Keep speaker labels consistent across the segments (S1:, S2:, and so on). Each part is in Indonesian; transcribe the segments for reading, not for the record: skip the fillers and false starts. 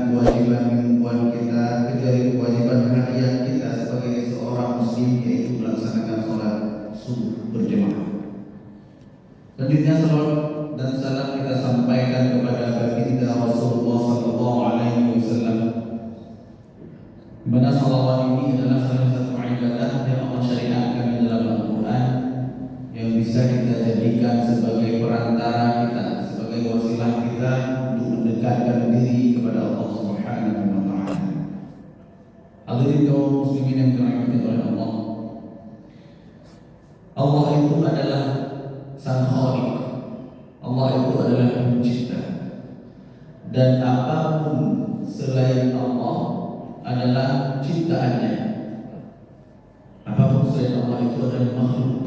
S1: kewajiban kita, kewajiban harian kita sebagai seorang muslim, yaitu melaksanakan sholat subuh berjamaah. Selanjutnya salawat dan salam kita sampaikan kepada baginda Rasulullah sallallahu alaihi wasallam. Di mana salawat ini adalah salah satu ibadah yang Allah syariatkan di dalam Al-Quran, yang bisa kita jadikan sebagai perantara kita, sebagai wasilah kita untuk mendekatkan diri kepada Allah Subhanahu wa taala. Hadirin kaum muslimin yang dirahmati oleh Allah. Allah itu adalah Sang Khaliq. Allah itu adalah pencipta. Dan apapun selain Allah adalah ciptaannya. Apapun selain Allah itu adalah makhluk.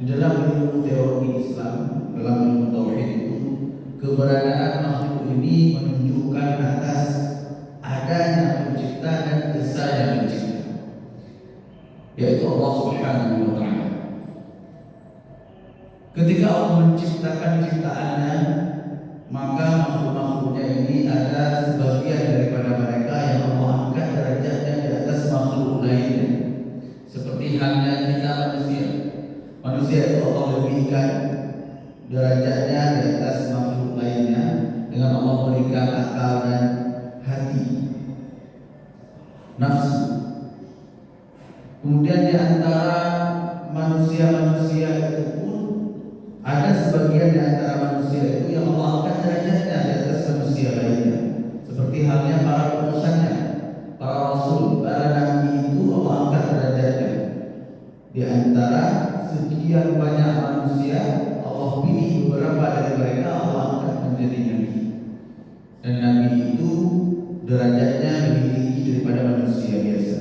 S1: Di dalam ilmu teori Islam, dalam ilmu tauhid itu, keberadaan makhluk ini menunjukkan atas adanya pencipta dan desanya pencipta, yaitu Allah Subhanahu wa taala. Ketika Allah menciptakan ciptaannya, maka makhluk-makhluknya ini ada sebagian daripada mereka yang Allah angkat derajatnya di atas makhluk lainnya. Seperti halnya kita manusia. Manusia itu Allah lebihkan derajatnya di atas makhluk lainnya dengan Allah berikan akal dan hati, nafsu. Kemudian di antara manusia-manusia itu pun ada sebagian di antara manusia itu yang Allah angkat derajatnya di atas manusia lainnya. Seperti halnya para utusannya, para rasul, para nabi itu Allah angkat derajatnya. Di antara sekian banyak manusia, Allah pilih beberapa dari mereka, Allah angkat menjadi nabi. Dan nabi itu derajatnya lebih tinggi daripada manusia biasa.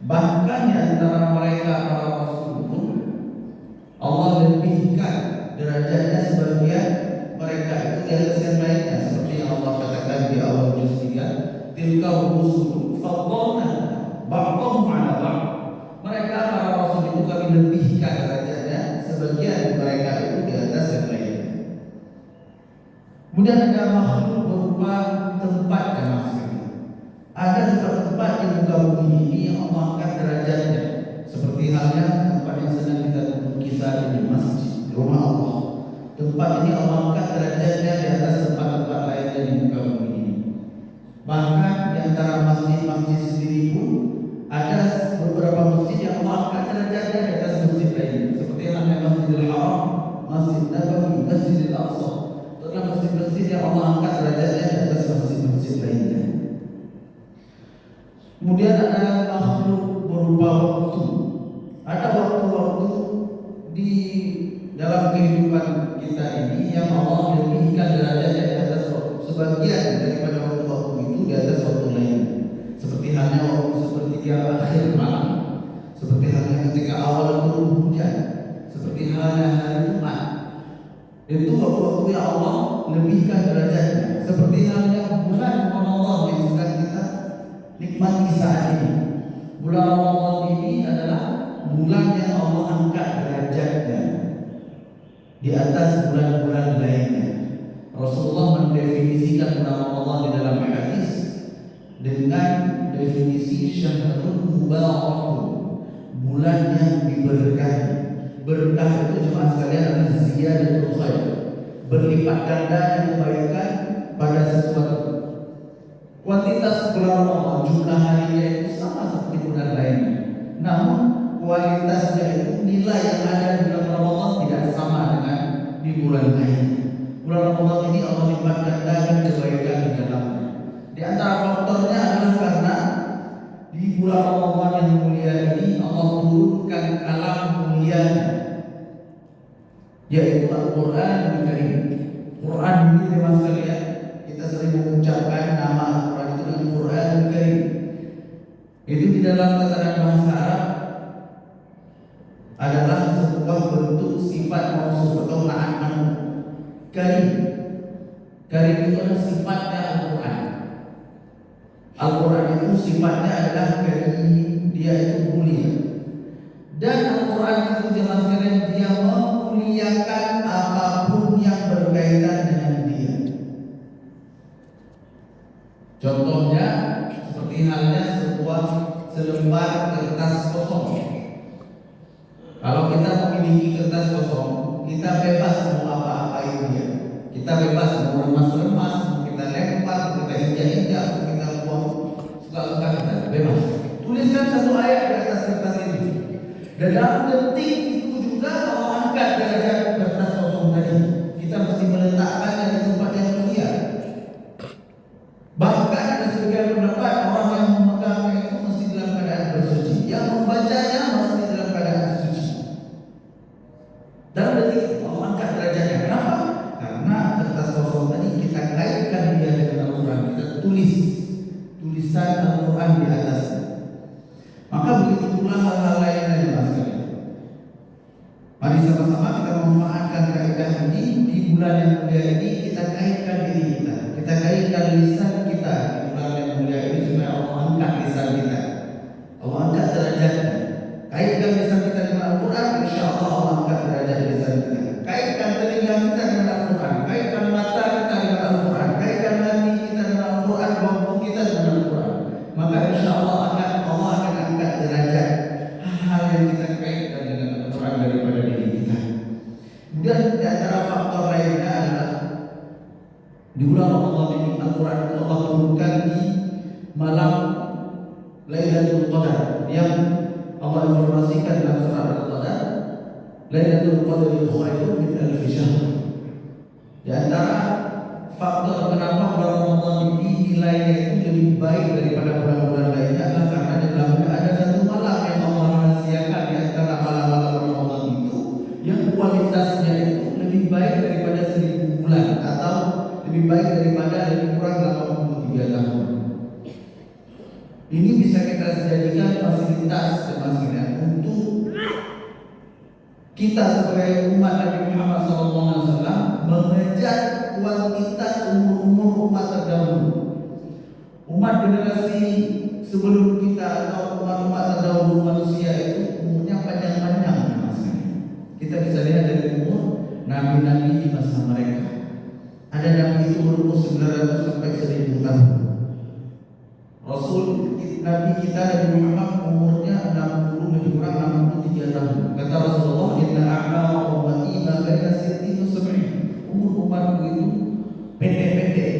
S1: Bahkan di antara mereka para rasul pun Allah lebihkan derajatnya sebagian mereka itu di atas yang lainnya, seperti yang Allah katakan di awal juz 3, tilka rusul faddalna ba'dhum 'ala ba'd. Mereka para rasul itu kami lebihkan derajatnya sebagian mereka itu di atas yang lainnya. Kemudian ada makhluk berupa tempat dan maksud. Ada tempat-tempat di muka bumi ini yang Allah angkat derajatnya, seperti halnya tempat yang sedang kita duduki saat ini, masjid, rumah Allah. Tempat ini Allah angkat derajatnya di atas tempat-tempat lainnya di muka bumi ini. Bahkan di antara masjid-masjid sendiri pun ada beberapa masjid yang Allah angkat derajatnya di atas masjid lain, seperti halnya Masjidil Haram, Masjid Nabawi, Masjidil Aqsa. Itu adalah masjid-masjid yang Allah angkat derajatnya di atas masjid-masjid lainnya. Kemudian ada makhluk berupa waktu. Ada waktu-waktu di dalam kehidupan kita ini yang Allah lebihkan derajatnya di atas sebagian daripada waktu-waktu itu di atas waktu lain. Seperti halnya waktu sepertiga akhir malam, seperti halnya ketika awal turun hujan, seperti halnya hari Jumat. Itu waktu-waktu yang Allah lebihkan derajatnya. Seperti halnya bulan Ramadan yang sedang kita nikmati saat ini. Bulan Ramadan ini adalah bulan yang Allah angkat derajatnya di atas bulan-bulan lainnya. Rasulullah mendefinisikan bulan Ramadan di dalam hadis dengan definisi syahrul mubarakun, bulan yang diberkahi. Berkah itu cuma sekalian adalah ziyadatul khair, berlipat ganda kebaikan pada sesuatu. Kuantitas bulan Ramadan, jumlah harinya itu sama seperti bulan lainnya, namun kualitasnya itu, nilai yang ada di bulan Ramadan tidak sama dengan di bulan lain. Bulan Ramadan ini Allah lipat gandakan kebaikan di dalamnya. Di antara faktornya adalah karena di bulan Ramadan yang mulia ini Allah turunkan kalam mulia, yaitu Al-Quran Al-Karim. Quran ini teman sekalian, kita sering mengucapkan nama Al-Quran itu dengan Quran Al-Karim. Itu di dalam tatanan bahasa Arab adalah sebuah bentuk sifat mausuf atau na'at Karim. Karim itu adalah sifatnya Al-Quran. Al-Quran itu sifatnya adalah karim, dia itu mulia. Dan Al-Quran itu jelaskan dia memuliakan apapun yang berkaitan dengan dia. Contohnya seperti halnya sebuah selembar kertas kosong. Kalau kita memiliki kertas kosong, kita bebas mau apa-apain dia. Kita bebas mau remas-remas, mau kita lempar, mau kita injak-injak, mau kita buang suka-suka kita, bebas. Tuliskan satu ayat di atas kertas ini. Dan dalam detik itu juga kalau angkat derajat kertas kosong tadi, kita mesti meletakkannya di tempat yang mulia. Bahkan ada sebagian pendapat orang yang memegangnya itu mesti dalam keadaan bersuci, yang membacanya mesti dalam keadaan suci. Dalam detik itu Allah angkat derajatnya. Kenapa? Karena kertas kosong tadi kita kaitkan dia dengan Al-Quran, kita tulis tulisan Al-Quran di atasnya. Maka begitu pula hal-hal lain dari masalah. Mari sama-sama kita memanfaatkan kaidah ini di bulan yang mulia ini. Kita kaitkan diri kita, kita kaitkan lisan kita di bulan yang mulia ini supaya Allah angkat lisan kita, Allah angkat derajatnya. Kaitkan lisan kita dengan Al-Quran, insya Allah Allah angkat derajat lisan kita. Kaitkan telinga kita dengan Al-Quran, kaitkan mata kita dengan Al-Quran, kaitkan hati kita dengan Al-Quran, waktu kita dengan Al-Quran. Maka insya Allah Allah akan angkat derajat hal yang kita kaitkan dengan Al-Quran daripada diri kita. Dan di antara faktor lainnya adalah di bulan Ramadan ini Al-Quran itu Allah turunkan di malam Lailatul Qadar yang Allah informasikan dalam surah Al-Qadar, Lailatul Qadri khairun min alfi syahr. Di antara faktor kenapa bulan Ramadan ini nilainya itu lebih baik daripada bulan-bulan lainnya adalah karena di dalamnya ada satu malam yang Allah rahasiakan di antara malam-malam Ramadan itu, yang kualitasnya itu lebih baik daripada 1000 bulan atau lebih baik daripada lebih kurang 83 tahun. Ini bisa kita jadikan fasilitas teman-teman untuk kita sebagai umat Nabi Muhammad SAW mengejar kuantitas umur umat terdahulu, umat generasi sebelum kita atau umat-umat terdahulu manusia itu umurnya panjang-panjang. Kita bisa lihat dari umur nabi-nabi di masa mereka. Ada nabi itu berumur 900 sampai 1000 tahun. Rasul Nabi kita Nabi Muhammad umurnya 60 lebih kurang 63 tahun. Kata Rasulullah, "Inna a'mara ummati ma baina 60 wa 70." Umur umatku itu pendek-pendek,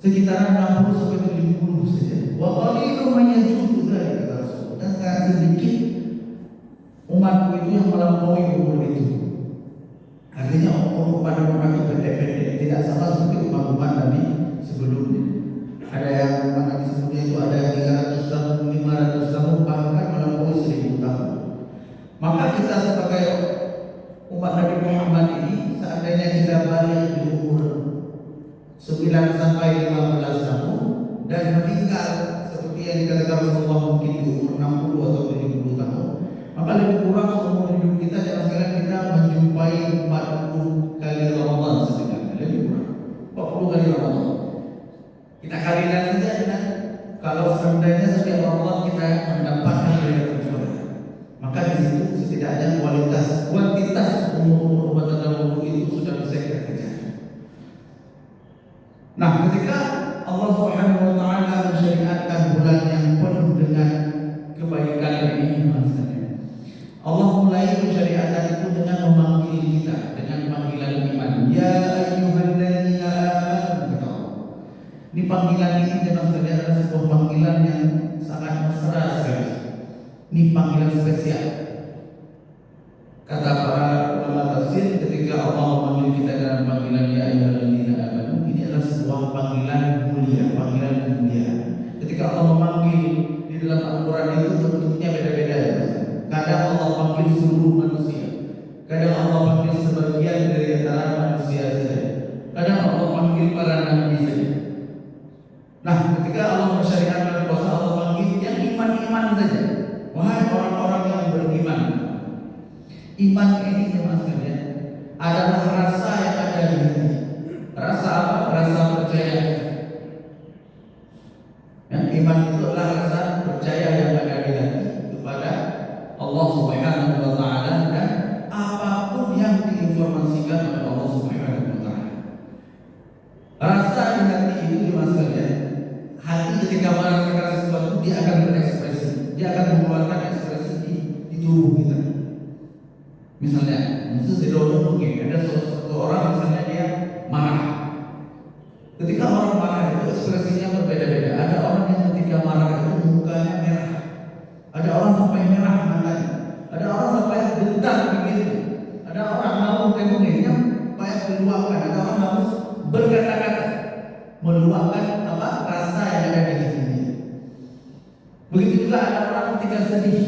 S1: sekitaran 60 sampai 70 saja. Wa qalilun man yajuzu dzalik, kata Rasul. Dan sangat sedikit umatku itu yang melampaui umur itu. Artinya umur umat itu pendek-pendek, tidak sama seperti umat-umat Nabi sebelumnya. Ada yang Nabi sebelumnya itu ada yang 300 tahun, 500 tahun, bahkan melampaui 1000 tahun. Maka kita sebagai umat Nabi Muhammad ini, seandainya kita balik di umur 9 sampai 15 tahun dan meninggal seperti yang dikatakan Rasulullah mungkin di umur 60 atau 70 tahun, maka lebih kurang umur hidup kita jangan sekalian kita menjumpai 40 kali Ramadan setidaknya, lebih kurang 40 kali Ramadan. Kita kalikan saja dengan kalau seandainya setiap Ramadan kita mendapatkan Lailatul Qadar, maka di situ setidaknya kuantitas umur umat terdahulu itu sudah bisa kita kejar. Nah, ketika Allah Subhanahu wa taala mensyariatkan bulan yang penuh dengan kebaikan ini, maksudnya Allah mulai mensyariatkan itu dengan memanggil kita dengan panggilan iman. Ya ayyuhalladzina amanu. Ini panggilan ini memang adalah sebuah panggilan yang sangat mesra sekali. Ini panggilan spesial. Kata para ulama tafsir, ketika Allah memanggil kita dengan panggilan ya ayyuhalladzina amanu, ini adalah sebuah panggilan mulia, panggilan mulia. Ketika Allah memanggil di dalam Al-Quran itu bentuknya beda-beda ya. Kadang Allah panggil seluruh manusia, kadang Allah panggil sebagian dari antara manusia saja, kadang Allah panggil para nabi saja. Nah, ketika Allah mensyariatkan puasa, Allah panggil yang iman-iman saja. Wahai orang-orang yang beriman. Iman ini maksudnya adalah rasa yang ada di hati. Rasa apa? Rasa percaya. Yang iman itu adalah rasa percaya yang ada di hati kepada Allah Subhanahu wa taala dan apapun yang diinformasikan oleh Allah Subhanahu wa taala. Rasa di hati itu dimaksudkan dia akan berekspresi, dia akan mengeluarkan ekspresi di tubuh kita. Misalnya mungkin ada sesuatu orang misalnya dia marah. Ketika orang marah itu ekspresinya berbeda-beda. Ada orang yang ketika marah itu mukanya merah, ada orang sampai merah matanya, ada orang sampai gentar bibirnya, ada orang lalu pengennya banyak meluapkan, ada orang harus berkata-kata meluapkan rasa yang ada di hatinya. Begitu juga ada orang ketika sedih,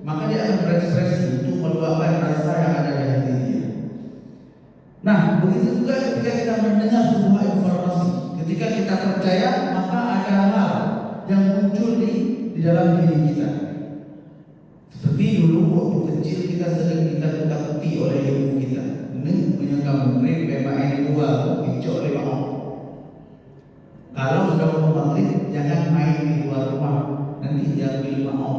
S1: maka dia akan berekspresi untuk meluapkan rasa yang ada di hati dia. Nah, begitu juga ketika kita mendengar sebuah informasi, ketika kita percaya, maka ada hal yang muncul di dalam diri kita. Seperti dulu waktu kecil kita sering ditakuti oleh ibu kita. Ini punya kamu PMAN 2 dicok oleh mama. Kalau sudah mau maghrib, jangan main di luar rumah, nanti diambil mama.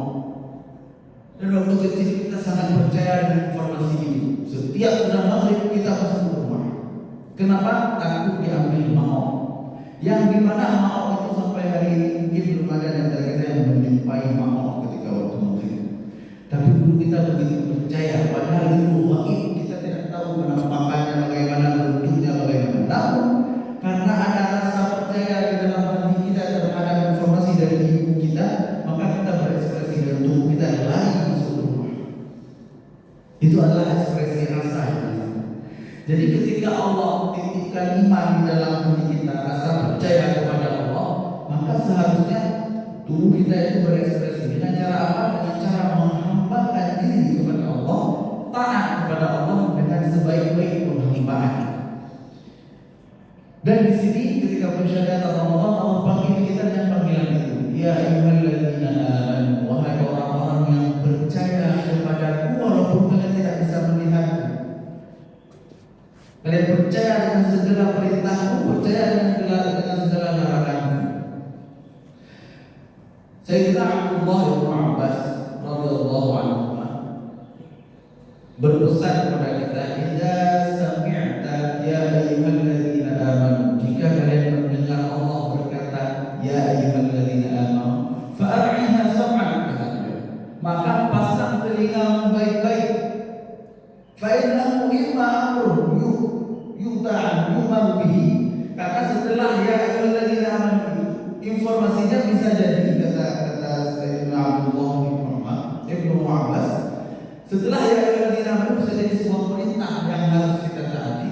S1: Dan waktu kecil kita sangat percaya dengan informasi ini. Setiap sudah maghrib kita masuk ke rumah. Kenapa? Takut diambil mau. Yang dimana mau itu sampai hari ini mungkin belum ada negara kita yang menjumpai mau ketika waktu maghrib. Tapi dulu kita begitu percaya, padahal itu gaib, kita tidak tahu penampakannya bagaimana, bentuknya bagaimana. Namun karena ada rasa percaya di dalam hati kita terhadap informasi dari ibu kita, maka kita berekspresi dan tubuh kita lari masuk rumah. Itu adalah ekspresi rasa. Jadi ketika Allah titipkan iman di dalam hati kita, rasa percaya kepada Allah, maka seharusnya tubuh kita itu berekspresi dengan cara apa? Dengan cara menghambakan diri kepada Allah, taat kepada Allah dengan sebaik-baik penghambaan. Dan di sini ketika pensyahadatan Allah panggil kita dengan panggilan itu, ya ayyuhalladzina amanu, wahai orang-orang yang percaya kepadaku walaupun kalian tidak bisa melihatku. Kalian percaya dengan segala perintahku, percaya dengan segala laranganku. Sayyidina Abdullah bin Abbas radhiyallahu anhu berpesan kepada kita, "Idza sami'ta ya ayyuhalladzina amanu," jika kalian mendengar Allah berkata, "Ya ayyuhalladzina amanu," fa'ar'iha sam'aka, maka pasang telingamu baik-baik. Fa'innahu imma amrun yu'maru bihi, karena setelah ya ayyuhalladzina amanu informasinya bisa jadi kata Sayyidina Abdullah bin Abbas, setelah ya ayyuhalladzina amanu bisa jadi sebuah perintah yang harus kita taati,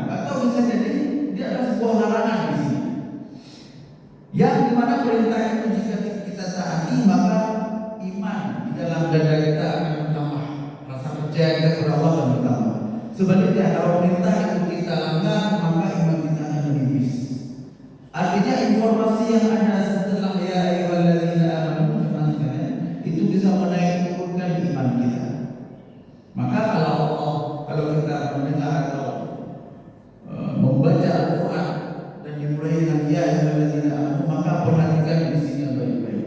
S1: atau bisa jadi dia ada sebuah larangan di sini. Yang dimana perintah itu jika kita taati, maka iman di dalam dada kita akan bertambah, rasa percaya kita kepada Allah akan bertambah. Sebaliknya kalau perintah itu kita langgar, maka iman kita akan menipis. Artinya informasi yang ada setelah ya ayyuhalladzina amanu itu bisa menaik turunkan iman kita. Maka kalau kita mendengar atau membaca Al-Quran dan dimulai dengan ya ayyuhalladzina amanu, maka perhatikan di sini baik-baik.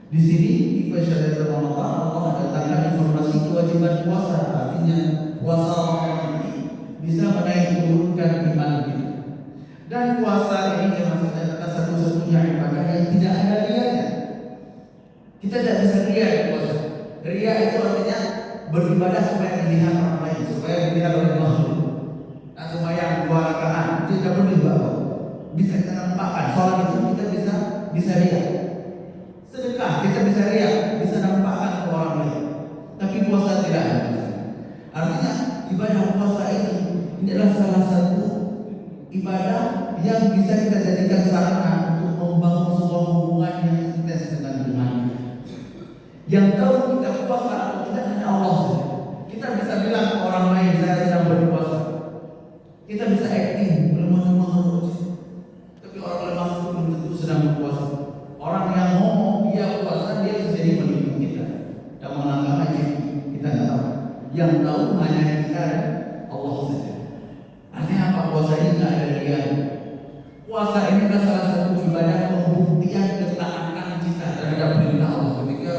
S1: Di sini di syariat Allah datangkan informasi kewajiban puasa, artinya puasa Ramadan ini bisa menaik turunkan iman kita. Dan puasa ini maksudnya adalah satu-satunya ibadah yang tidak ada rianya. Kita tidak bisa ria di puasa. Ria itu artinya beribadah supaya dilihat orang lain, supaya dilihat oleh makhluk. Nah, sembahyang 2 rakaat itu tidak boleh bawa. Bisa kita nampakkan. Sholat itu kita bisa ria. Sedekah kita bisa ria, bisa nampakkan ke orang lain. Tapi puasa tidak ada. Artinya ibadah puasa ini adalah salah satu ibadah yang bisa kita jadikan sarana untuk membangun sebuah hubungan yang intens dengan Tuhan. Yang tahu kita puasa atau tidak hanya Allah. Kita bisa bilang ke orang lain, saya sedang berpuasa. Kita bisa acting lemah-lemah, tapi orang lemah itu belum tentu sedang berpuasa. Orang yang ngomong dia puasa, dia bisa jadi melindungi kita dan menangkap aja kita nggak tahu. Yang tahu hanya kita, Allah saja. Artinya apa? Puasa ini nggak ada dia. Puasa ini adalah salah satu ibadah pembuktian ketaatan kita terhadap perintah Allah. Ketika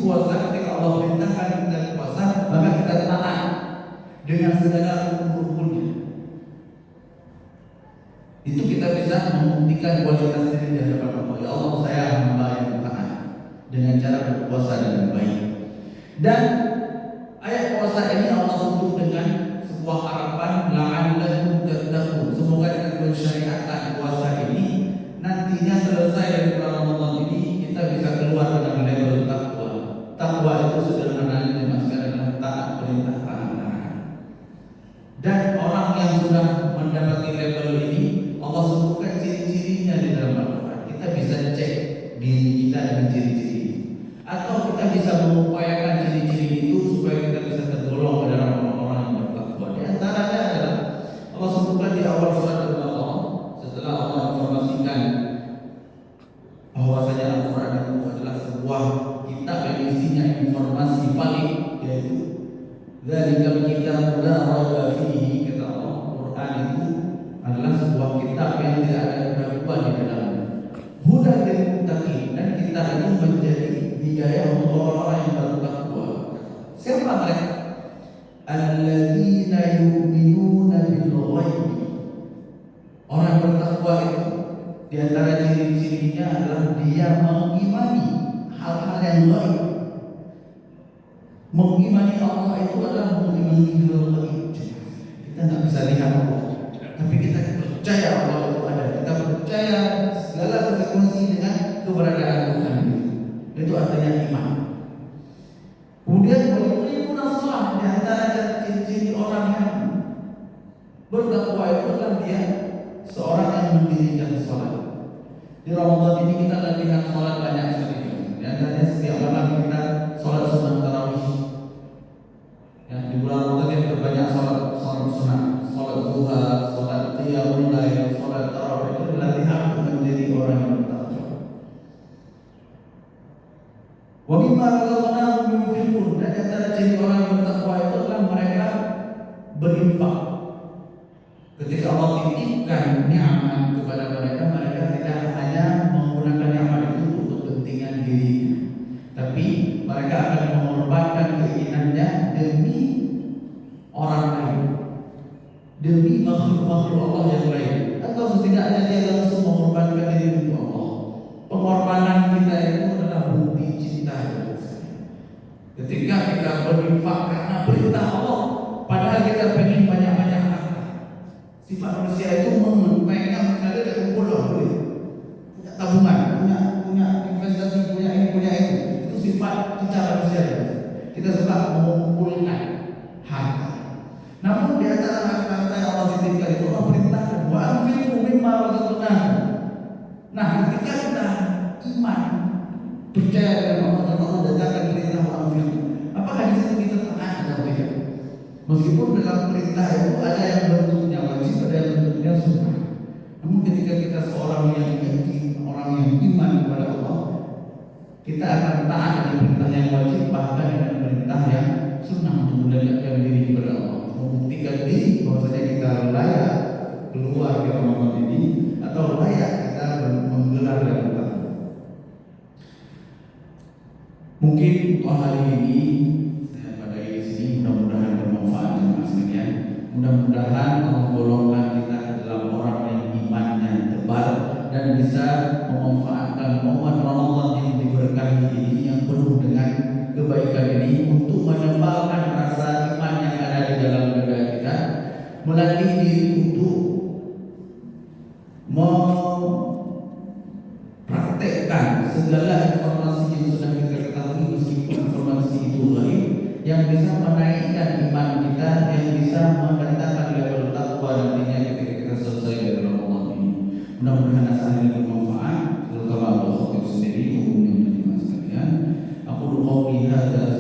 S1: puasa, ketika Allah perintahkan kita puasa, maka kita taat dengan segala rukun-rukunnya. Itu kita bisa bisa membuktikan kualitas diri di hadapan Allah. Ya Allah, saya hamba yang taat dengan cara berpuasa dengan baik. Dan ayat puasa ini Allah tutup dengan sebuah harapan, la'allakum tattaqun. Semoga dengan mensyariatkan puasa ini nantinya selesai dari bulan Ramadan ini kita bisa keluar dengan level takwa. Takwa itu sederhananya dimaksudkan adalah taat perintah, taat larangan. Dan orang yang sudah mendapati level ini, Allah sebutkan ciri-cirinya di dalam Al-Quran. Kita bisa cek diri kita dengan ciri-ciri, atau kita bisa mengupayakan ciri-ciri itu supaya kita bisa tergolong ke dalam orang-orang yang bertakwa. Di antaranya adalah Allah sebutkan di awal surat Al-Baqarah, setelah Allah informasikan bahwasanya Al-Quran itu adalah sebuah kitab yang isinya informasi valid, yaitu dzalikal kitab la raiba fihi, kata Allah. Quran itu adalah sebuah kitab yang tidak ada keraguan di dalamnya. Hudan lil muttaqin, dan kitab itu menjadi hidayah untuk orang-orang yang bertakwa. Siapa mereka? Alladzina yu'minuna bil ghaib. Orang bertakwa itu di antara ciri-cirinya adalah dia mengimani hal-hal yang gaib. Mengimani Allah itu adalah mengimani hal gaib. Kita nggak bisa lihat Allah, tapi kita percaya Allah itu ada. Kita percaya segala konsekuensi dengan keberadaan Tuhan itu. Itu artinya iman. Kemudian yuqimuna shalah, di antara ciri-ciri orang yang bertakwa itu adalah dia seorang yang mendirikan salat. Di Ramadan ini kita latihan salat banyak sekali. Di antaranya setiap malam kita salat sunat tarawih. Ya, di bulan Ramadan kita banyak salat sunat, salat duha, salat qiyamul lail, salat tarawih. Itu latihan untuk menjadi orang yang bertakwa. Wa mimma razaqnahum yunfiqun, dan antara ciri orang yang bertakwa itu adalah mereka berinfak. Ketika Allah titipkan nikmat kepada mereka, mereka tidak hanya menggunakan nikmat itu untuk kepentingan diri, tapi mereka akan mengorbankan keinginannya demi orang lain, demi makhluk-makhluk Allah yang lain, atau setidaknya dia langsung mengorbankan diri untuk Allah. Pengorbanan kita itu adalah bukti cinta. Ketika kita berinfak karena perintah Allah, padahal kita pengen banyak-banyak harta. Sifat manusia itu pengen mengalir dan kumpul duit, punya tabungan, punya investasi, punya ini, punya itu. Itu sifat kita manusia. Kita suka mengumpulkan harta. Namun di antara harta yang Allah titipkan itu Allah perintahkan wa anfiqu mimma razaqnakum. Nah, ketika kita iman, percaya dengan Allah dan Allah datangkan perintah wa anfiqu, apakah di situ kita taat atau tidak? Meskipun dalam perintah itu ada yang bentuknya wajib, ada yang bentuknya sunnah. Namun ketika kita seorang yang yakin, orang yang iman kepada Allah, kita akan taat dengan perintah yang wajib, bahkan dengan perintah yang sunnah, untuk mendekatkan diri kepada Allah, membuktikan diri bahwasanya kita layak keluar di Ramadan ini, atau layak kita menggelar Ramadan. Mungkin untuk hari ini mudah-mudahan bermanfaat untuk sekalian. Mudah-mudahan Allah golongkan kita dalam orang yang imannya tebal dan bisa memanfaatkan momen Ramadan yang diberkahi ini, yang penuh dengan kebaikan ini, untuk menebalkan rasa iman yang ada di dalam dada kita, melatih diri untuk mempraktekkan segala informasi yang sudah kita ketahui, meskipun informasi itu gaib, yang bisa menaikkan iman kita, yang bisa mendatangkan level takwa nantinya ketika kita selesai dari Ramadan ini. Mudah-mudahan acara ini bermanfaat, terutama untuk khatib sendiri, umumnya untuk jemaah sekalian. Aku qauli hadza